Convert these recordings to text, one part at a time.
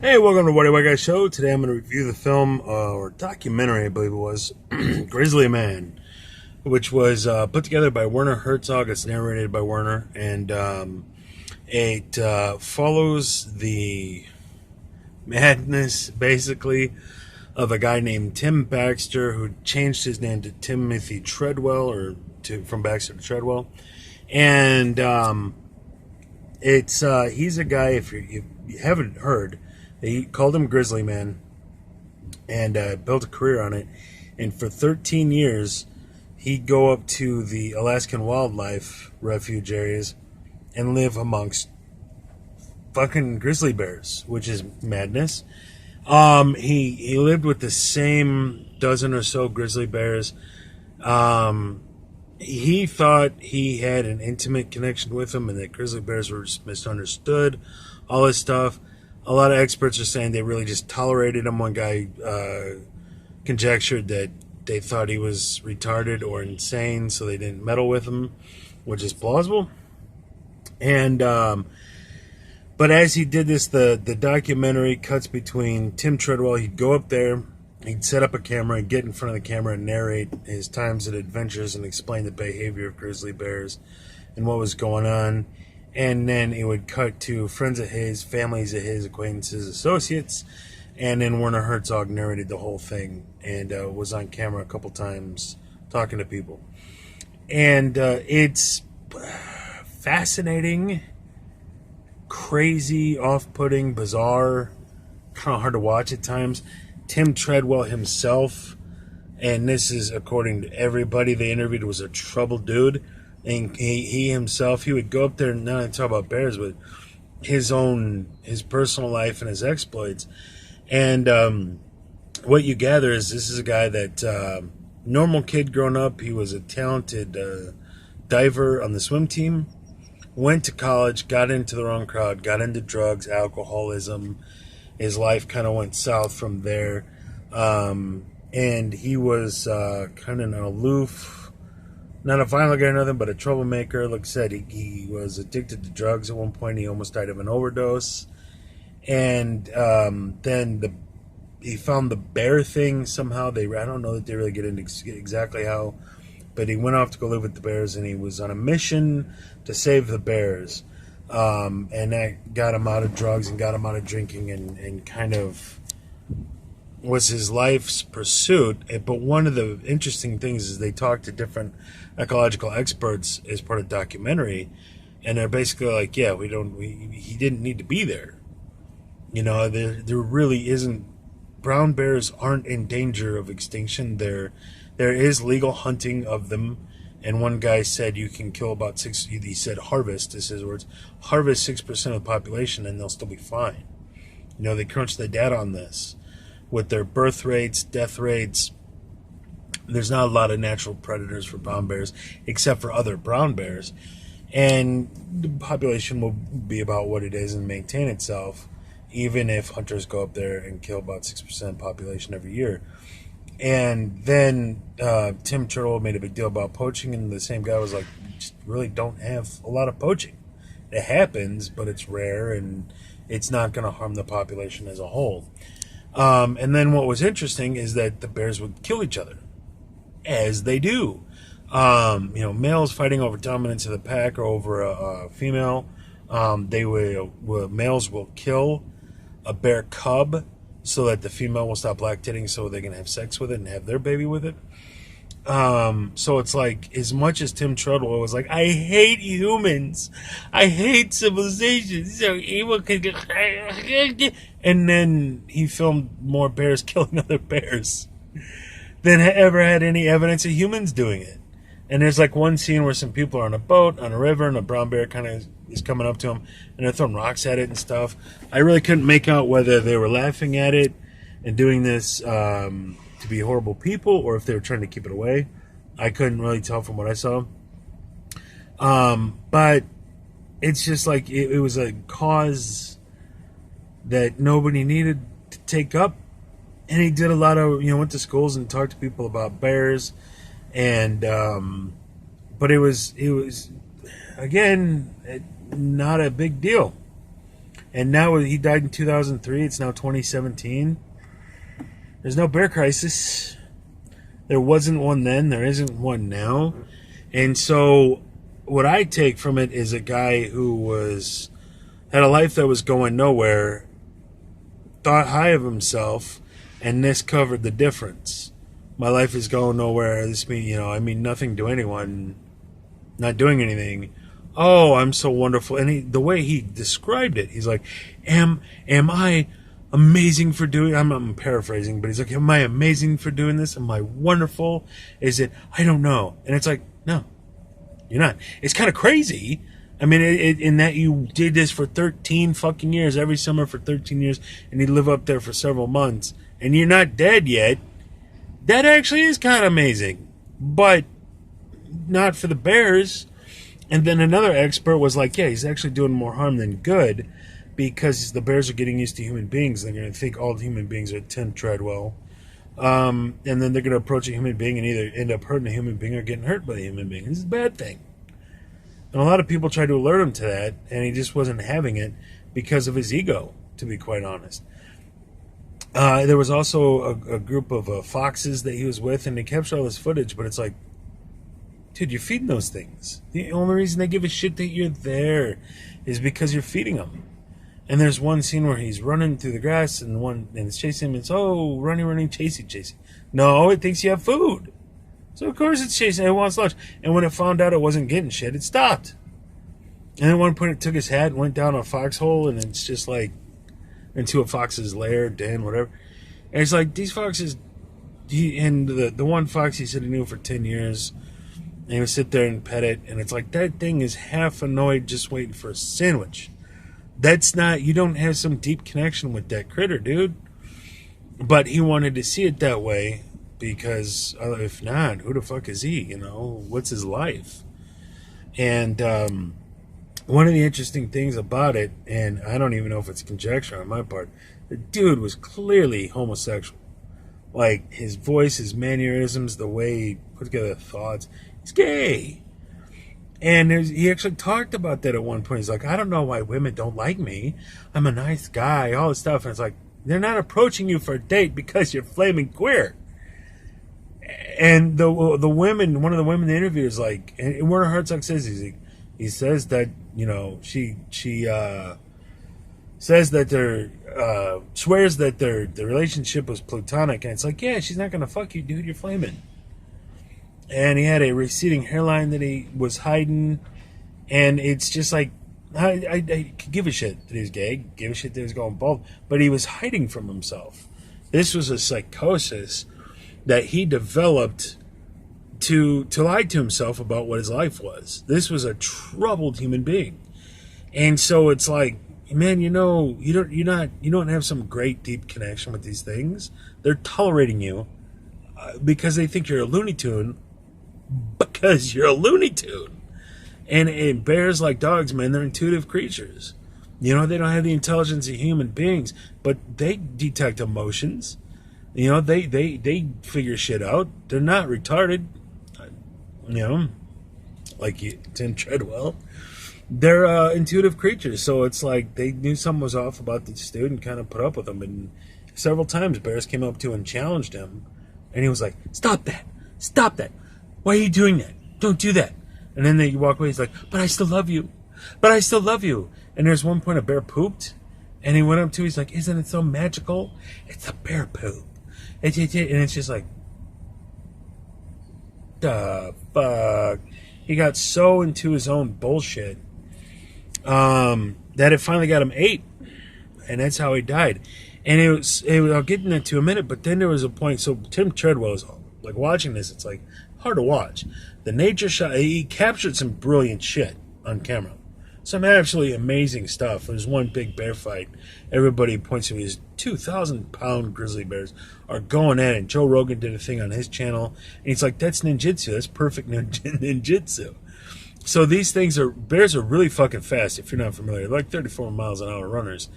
Hey, welcome to What Do I Got Show. Today I'm going to review the film, or documentary, I believe it was, Grizzleyman, which was put together by Werner Herzog. It's narrated by Werner, and it follows the madness, basically, of a guy named Tim Baxter, who changed his name to Timothy Treadwell, from Baxter to Treadwell. And he's a guy, if you haven't heard, he called him Grizzleyman and built a career on it. And for 13 years, he'd go up to the Alaskan wildlife refuge areas and live amongst fucking grizzly bears, which is madness. He lived with the same dozen or so grizzly bears. He thought he had an intimate connection with them and that grizzly bears were misunderstood, all this stuff. A lot of experts are saying they really just tolerated him. One guy conjectured that they thought he was retarded or insane, so they didn't meddle with him, which is plausible. And but as he did this, the documentary cuts between Tim Treadwell. He'd go up there, he'd set up a camera and get in front of the camera and narrate his times and adventures and explain the behavior of grizzly bears and what was going on. And then it would cut to friends of his, families of his, acquaintances, associates, and then Werner Herzog narrated the whole thing and was on camera a couple times talking to people. And it's fascinating, crazy, off-putting, bizarre, kind of hard to watch at times. Tim Treadwell himself, and this is according to everybody they interviewed, was a troubled dude. And he himself, he would go up there and not only talk about bears, but his personal life and his exploits. And what you gather is this is a guy that, normal kid growing up, he was a talented diver on the swim team, went to college, got into the wrong crowd, got into drugs, alcoholism. His life kind of went south from there. And he was kind of an aloof, not a violent guy or nothing, but a troublemaker. Like I said, he was addicted to drugs at one point. He almost died of an overdose. And then he found the bear thing somehow. I don't know that they really get into exactly how, but he went off to go live with the bears, and he was on a mission to save the bears. And that got him out of drugs and got him out of drinking and kind of was his life's pursuit. But one of the interesting things is they talked to different ecological experts as part of the documentary, and they're basically like, yeah, he didn't need to be there. You know, there really isn't. Brown bears aren't in danger of extinction. There is legal hunting of them, and one guy said you can kill about he said harvest, is his words, harvest 6% of the population and they'll still be fine. You know, they crunched the data on this with their birth rates, death rates. There's not a lot of natural predators for brown bears except for other brown bears, and the population will be about what it is and maintain itself, even if hunters go up there and kill about 6% of the population every year. And then Tim Treadwell made a big deal about poaching, and the same guy was like, we just really don't have a lot of poaching. It happens, but it's rare, and it's not going to harm the population as a whole. And then what was interesting is that the bears would kill each other, as they do. Males fighting over dominance of the pack or over a female. Males will kill a bear cub so that the female will stop lactating so they can have sex with it and have their baby with it. So it's like, as much as Tim Treadwell was like, I hate humans, I hate civilization, so evil, and then he filmed more bears killing other bears than ever had any evidence of humans doing it. And there's like one scene where some people are on a boat on a river, and a brown bear kind of is coming up to him, and they're throwing rocks at it and stuff. I really couldn't make out whether they were laughing at it and doing this to be horrible people, or if they were trying to keep it away. I couldn't really tell from what I saw. But it's just like it was a cause that nobody needed to take up. And he did a lot of, went to schools and talked to people about bears. And, but it was again, not a big deal. And now he died in 2003. It's now 2017. There's no bear crisis. There wasn't one then. There isn't one now. And so what I take from it is a guy who had a life that was going nowhere, thought high of himself, and this covered the difference. My life is going nowhere. This means, I mean nothing to anyone, not doing anything. Oh, I'm so wonderful. And the way he described it, he's like, am I amazing for doing, I'm paraphrasing, but he's like, am I amazing for doing this? Am I wonderful? Is it, I don't know. And it's like, no, you're not. It's kind of crazy. I mean, in that you did this for 13 fucking years, every summer for 13 years, and you live up there for several months, and you're not dead yet. That actually is kind of amazing. But not for the bears. And then another expert was like, yeah, he's actually doing more harm than good, because the bears are getting used to human beings. They're going to think all human beings are Tim Treadwell. And then they're going to approach a human being and either end up hurting a human being or getting hurt by a human being. This is a bad thing. And a lot of people tried to alert him to that, and he just wasn't having it because of his ego, to be quite honest. There was also a group of foxes that he was with, and they captured all this footage, but it's like, dude, you're feeding those things. The only reason they give a shit that you're there is because you're feeding them. And there's one scene where he's running through the grass and it's chasing him. It's, oh, running, chasing. No, it thinks you have food. So, of course, it's chasing. It wants lunch. And when it found out it wasn't getting shit, it stopped. And at one point, it took his hat and went down a foxhole, and it's just like into a fox's lair, den, whatever. And it's like, these foxes, and the one fox he said he knew for 10 years, and he would sit there and pet it, and it's like, that thing is half annoyed just waiting for a sandwich. That's not, you don't have some deep connection with that critter, dude. But he wanted to see it that way, because if not, who the fuck is he? What's his life? And one of the interesting things about it, and I don't even know if it's conjecture on my part, the dude was clearly homosexual. Like, his voice, his mannerisms, the way he put together thoughts, he's gay. And he actually talked about that at one point. He's like, I don't know why women don't like me. I'm a nice guy, all this stuff. And it's like, they're not approaching you for a date because you're flaming queer. And the women, one of the women in the interview is like, and Werner Herzog says, he says that, she says that swears that their relationship was platonic. And it's like, yeah, she's not going to fuck you, dude. You're flaming. And he had a receding hairline that he was hiding. And it's just like, I could give a shit that he was gay, give a shit that he was going bald, but he was hiding from himself. This was a psychosis that he developed to lie to himself about what his life was. This was a troubled human being. And so it's like, man, you don't have some great deep connection with these things. They're tolerating you because they think you're a Looney Tune, because you're a Looney Tune. And bears, like dogs, man, they're intuitive creatures. They don't have the intelligence of human beings, but they detect emotions. They figure shit out. They're not retarded. Like Tim Treadwell. They're intuitive creatures. So it's like they knew something was off about this dude and kind of put up with him. And several times bears came up to him and challenged him. And he was like, stop that. Stop that. Why are you doing that? Don't do that. And then they walk away. He's like, but I still love you. But I still love you. And there's one point a bear pooped. And he went up to, he's like, isn't it so magical? It's a bear poop. And it's just like, the fuck. He got so into his own bullshit that it finally got him ate. And that's how he died. And I'll get into it in a minute, but then there was a point, so Tim Treadwell is like watching this, it's like hard to watch. The nature shot, he captured some brilliant shit on camera. Some absolutely amazing stuff. There's one big bear fight. Everybody points to these 2,000-pound grizzly bears are going at it. Joe Rogan did a thing on his channel, and he's like, that's ninjutsu. That's perfect ninjutsu. So these bears are really fucking fast, if you're not familiar. They're like 34 miles an hour runners.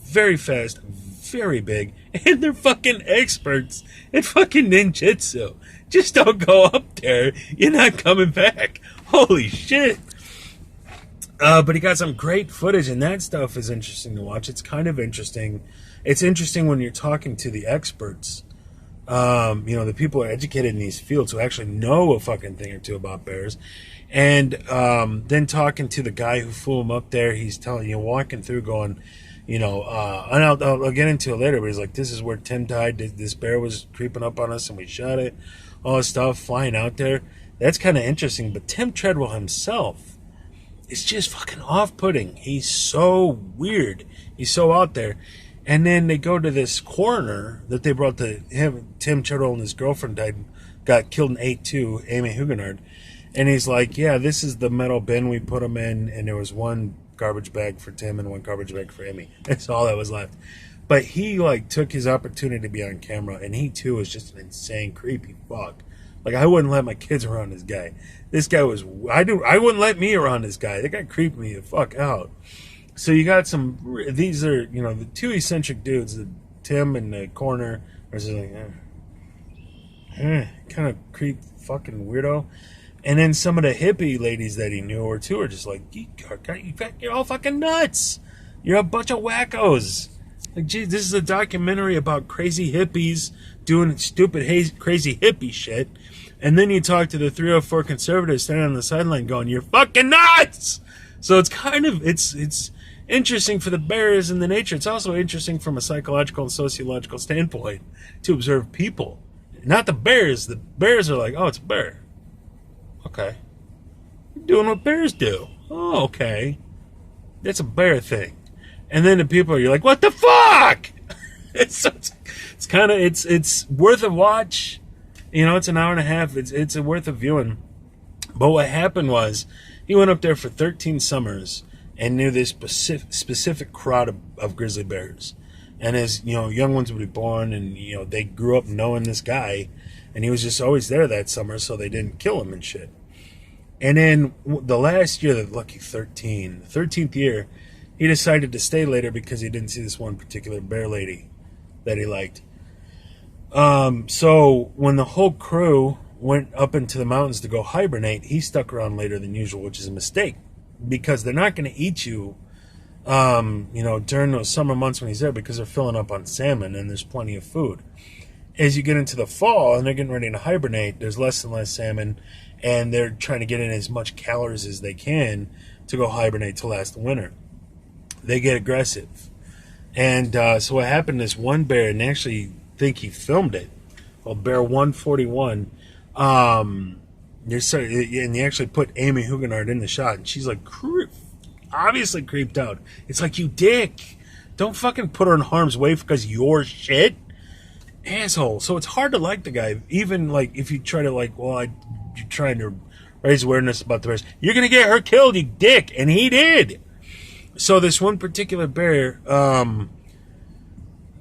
Very fast, very big, and they're fucking experts at fucking ninjutsu. Just don't go up there. You're not coming back. Holy shit. But he got some great footage, and that stuff is interesting to watch. It's kind of interesting. It's interesting when you're talking to the experts. The people who are educated in these fields who actually know a fucking thing or two about bears. And then talking to the guy who flew him up there, he's telling you, walking through going, and I'll get into it later, but he's like, this is where Tim died. This bear was creeping up on us and we shot it. All this stuff, flying out there. That's kind of interesting. But Tim Treadwell himself is just fucking off-putting. He's so weird. He's so out there. And then they go to this coroner that they brought to him. Tim Treadwell and his girlfriend got killed in 8-2, Amy Huguenard. And he's like, yeah, this is the metal bin we put him in, and there was one garbage bag for Tim and one garbage bag for Amy. That's all that was left. But he, took his opportunity to be on camera, and he, too, was just an insane, creepy fuck. I wouldn't let my kids around this guy. This guy was... I wouldn't let me around this guy. That guy creeped me the fuck out. So you got some... These are, the two eccentric dudes, the Tim and the coroner, are just kind of creep fucking weirdo. And then some of the hippie ladies that he knew or two are just like, you're all fucking nuts. You're a bunch of wackos. Geez, this is a documentary about crazy hippies doing stupid, crazy hippie shit. And then you talk to the 3 or 4 conservatives standing on the sideline going, you're fucking nuts. So it's kind of, it's interesting for the bears and the nature. It's also interesting from a psychological and sociological standpoint to observe people. Not the bears. The bears are like, oh, it's a bear. Okay. You're doing what bears do. Oh, okay. That's a bear thing. And then the people, you're like, what the fuck? It's worth a watch. It's an hour and a half. It's worth a viewing. But what happened was, he went up there for 13 summers and knew this specific crowd of grizzly bears. And as, young ones would be born and, they grew up knowing this guy. And he was just always there that summer, so they didn't kill him and shit. And then the last year, the lucky 13th year, he decided to stay later because he didn't see this one particular bear lady that he liked. So when the whole crew went up into the mountains to go hibernate, he stuck around later than usual, which is a mistake because they're not going to eat you, during those summer months when he's there because they're filling up on salmon and there's plenty of food. As you get into the fall and they're getting ready to hibernate, there's less and less salmon, and they're trying to get in as much calories as they can to go hibernate to last the winter. They get aggressive. And so what happened is one bear, and they actually think he filmed it, called Bear 141, and they actually put Amy Huguenard in the shot, and she's like obviously creeped out. It's like, you dick. Don't fucking put her in harm's way because you're shit. Asshole. So it's hard to like the guy, even if you try to you're trying to raise awareness about the bears. You're gonna get her killed, you dick, and he did. So this one particular bear,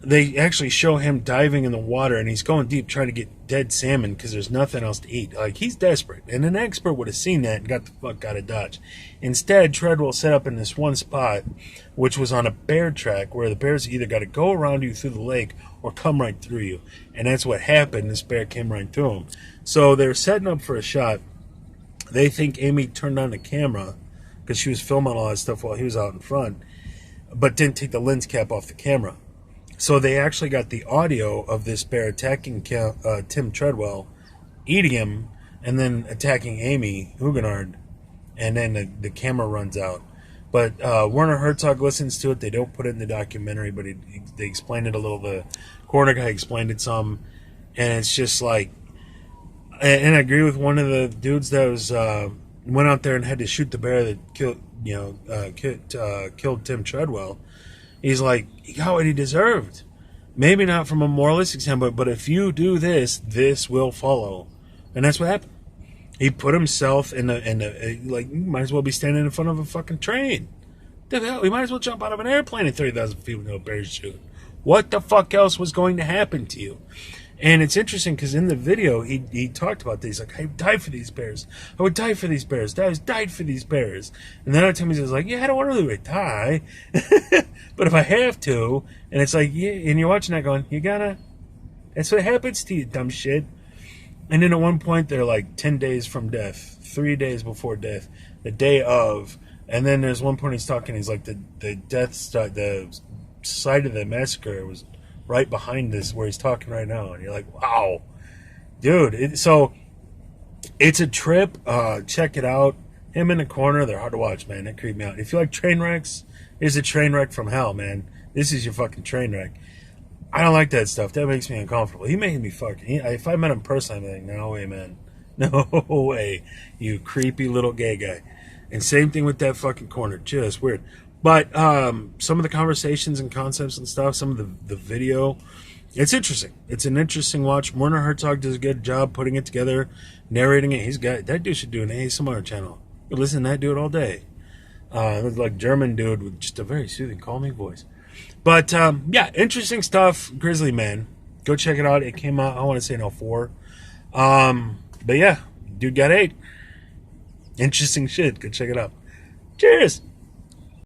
they actually show him diving in the water, and he's going deep trying to get dead salmon because there's nothing else to eat. He's desperate, and an expert would have seen that and got the fuck out of Dodge. Instead, Treadwell set up in this one spot, which was on a bear track, where the bears either got to go around you through the lake or come right through you. And that's what happened. This bear came right through him. So they're setting up for a shot. They think Amy turned on the camera because she was filming all that stuff while he was out in front, but didn't take the lens cap off the camera. So they actually got the audio of this bear attacking Tim Treadwell, eating him, and then attacking Amy Huguenard, and then the camera runs out. But Werner Herzog listens to it. They don't put it in the documentary, but they explained it a little. The coroner guy explained it some, and it's just like... And I agree with one of the dudes that was went out there and had to shoot the bear that killed Tim Treadwell. He's like, he got what he deserved. Maybe not from a moralistic standpoint, but if you do this, this will follow. And that's what happened. He put himself in you might as well be standing in front of a fucking train. The hell, we might as well jump out of an airplane at 30,000 feet with no parachute. What the fuck else was going to happen to you? And it's interesting because in the video, he talked about this. He's like, I would die for these bears. I would die for these bears. I died for these bears. And then other times he's like, yeah, I don't want to really die. But if I have to, and it's like, yeah, and you're watching that going, you gotta, that's what happens to you, dumb shit. And then at one point, they're like 10 days from death, 3 days before death, the day of, And then there's one point he's talking. He's like the the site of the massacre was right behind this where he's talking right now, and you're like, wow, dude. So it's a trip. Check it out. Him in the corner, they're hard to watch, man. That creeped me out. If you like train wrecks, here's a train wreck from hell, man. This is your fucking train wreck. I don't like that stuff. That makes me uncomfortable. He made me fucking. If I met him personally, I'd be like, no way, man. No way. You creepy little gay guy. And same thing with that fucking corner. Just weird. But some of the conversations and concepts and stuff, some of the video, it's interesting. It's an interesting watch. Werner Herzog does a good job putting it together, narrating it. That dude should do an ASMR channel. You listen to that dude all day. Like German dude with just a very soothing, calming voice. But yeah, interesting stuff. Grizzleyman, go check it out. It came out, I want to say in 04. But yeah, dude got 8. Interesting shit. Go check it out. Cheers.